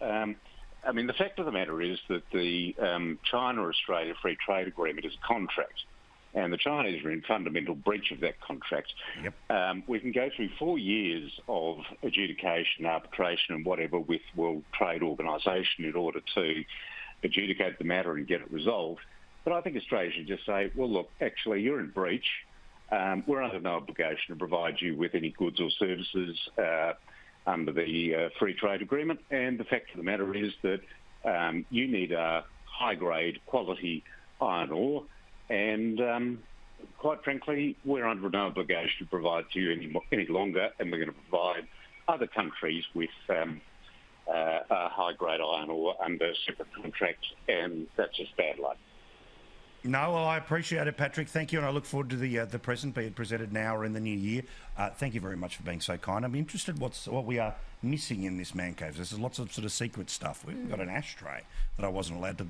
I mean, the fact of the matter is that the China-Australia Free Trade Agreement is a contract, and the Chinese are in fundamental breach of that contract. Yep. We can go through 4 years of adjudication, arbitration and whatever with World Trade Organisation in order to adjudicate the matter and get it resolved. But I think Australia should just say, well, look, actually, you're in breach. We're under no obligation to provide you with any goods or services under the Free Trade Agreement. And the fact of the matter is that you need a high-grade quality iron ore, and quite frankly, we're under no obligation to provide to you any longer, and we're going to provide other countries with a high-grade iron ore under separate contracts, and that's just bad luck. No, well, I appreciate it, Patrick. Thank you, and I look forward to the present, be it presented now or in the new year. Thank you very much for being so kind. I'm interested what we are missing in this man cave. There's lots of sort of secret stuff. We've got an ashtray that I wasn't allowed to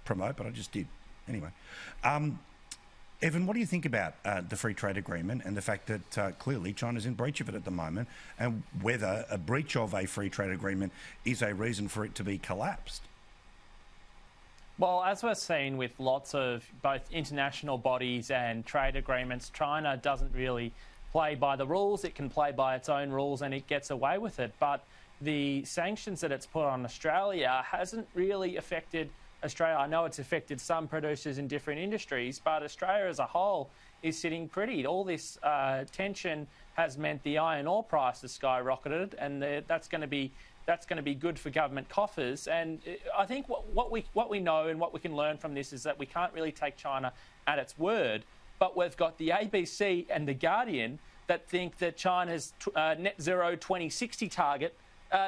promote, but I just did. Anyway, Evan, what do you think about the Free Trade Agreement and the fact that clearly China's in breach of it at the moment, and whether a breach of a Free Trade Agreement is a reason for it to be collapsed? Well, as we're seeing with lots of both international bodies and trade agreements, China doesn't really play by the rules. It can play by its own rules and it gets away with it. But the sanctions that it's put on Australia hasn't really affected Australia. I know it's affected some producers in different industries, but Australia as a whole is sitting pretty. All this tension has meant the iron ore price has skyrocketed, and that's going to be good for government coffers. And I think what we know and what we can learn from this is that we can't really take China at its word, but we've got the ABC and the Guardian that think that China's net zero 2060 target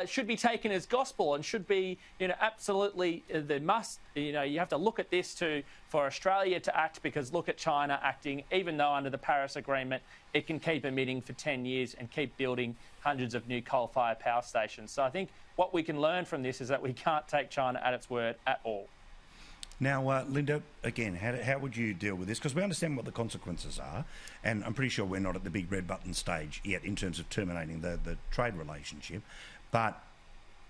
should be taken as gospel and should be, absolutely the must. You have to look at this for Australia to act, because look at China acting, even though under the Paris Agreement it can keep emitting for 10 years and keep building hundreds of new coal-fired power stations. So I think what we can learn from this is that we can't take China at its word at all. Now, Linda, again, how would you deal with this? Because we understand what the consequences are, and I'm pretty sure we're not at the big red button stage yet in terms of terminating the trade relationship. But,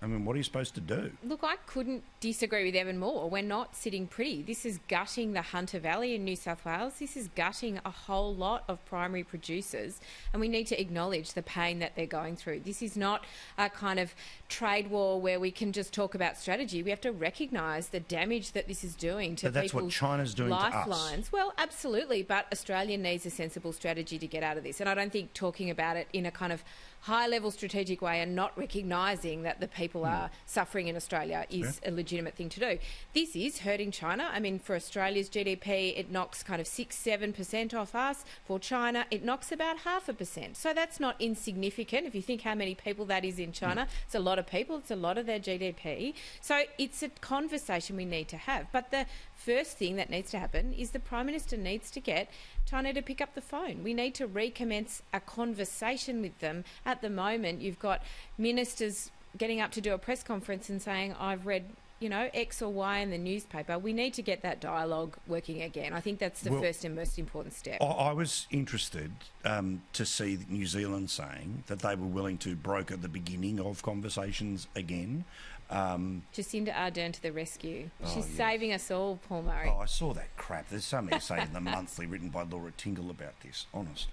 I mean, what are you supposed to do? Look, I couldn't disagree with Evan more. We're not sitting pretty. This is gutting the Hunter Valley in New South Wales. This is gutting a whole lot of primary producers, and we need to acknowledge the pain that they're going through. This is not a kind of trade war where we can just talk about strategy. We have to recognise the damage that this is doing to people's lifelines. But that's what China's doing to us. Well, absolutely, but Australia needs a sensible strategy to get out of this. And I don't think talking about it in a kind of high-level strategic way and not recognising that the people are suffering in Australia is a legitimate thing to do. This is hurting China. I mean, for Australia's GDP, it knocks kind of 6-7% off us. For China, it knocks about 0.5%. So that's not insignificant. If you think how many people that is in China, it's a lot of people. It's a lot of their GDP. So it's a conversation we need to have. But the first thing that needs to happen is the Prime Minister needs to get China to pick up the phone. We need to recommence a conversation with them. At the moment, you've got ministers getting up to do a press conference and saying, I've read, X or Y in the newspaper. We need to get that dialogue working again. I think that's the first and most important step. I was interested to see New Zealand saying that they were willing to broker the beginning of conversations again. Jacinda Ardern to the rescue. She's saving us all, Paul Murray. Oh, I saw that crap. There's some essay in the Monthly written by Laura Tingle about this, honestly.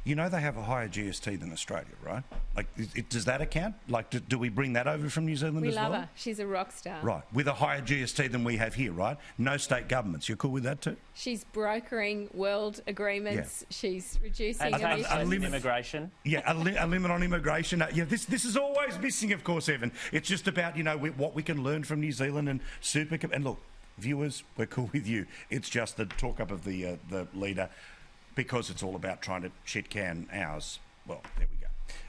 They have a higher GST than Australia, right? Like, does that account? Like, do we bring that over from New Zealand as well? We love her. She's a rock star. Right, with a higher GST than we have here, right? No state governments. You're cool with that too? She's brokering world agreements. Yeah. She's reducing emissions. Immigration. Yeah, a limit on immigration. This is always missing, of course, Evan. It's just about, what we can learn from New Zealand and super. And look, viewers, we're cool with you. It's just the talk up of the leader, because it's all about trying to shit can ours. Well, there we go.